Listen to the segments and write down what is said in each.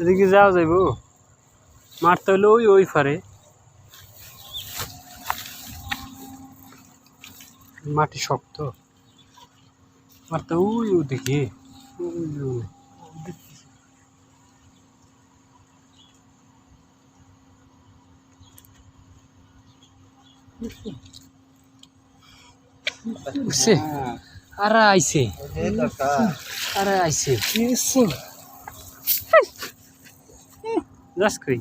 এদিকে যাওয়া যাইব মারতে হইলে ওই পারে মাটি শক্ত মারতে ওদিকে আরে আইছে যাস কই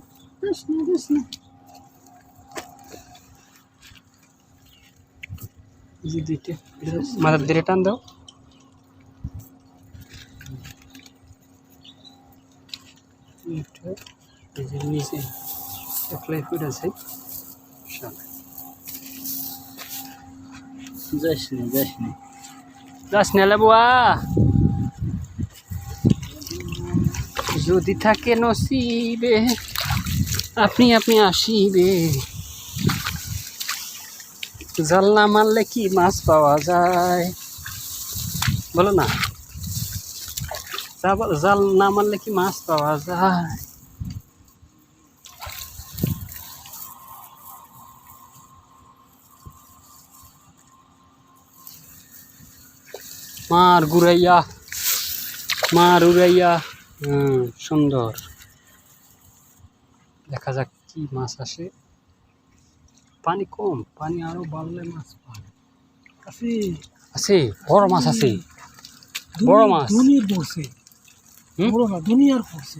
মাথার দিকে টান দাও নিচে একলাই ফুট আছে যাস না বুয়া যদি থাকে নসিবে আপনি আসিবে জাল না মারলে কি মাছ পাওয়া যায় বলো না জাল না মারলে কি মাছ পাওয়া যায় মার উড়াইয়া সুন্দর দেখা যাক কি মাছ আসে পানি কম পানি আরো বাড়লে মাছ পাবে আছে বড় মাছ আছে বড় মাছ দুনিয়ার পড়ছে বড় না দুনিয়ার পড়ছে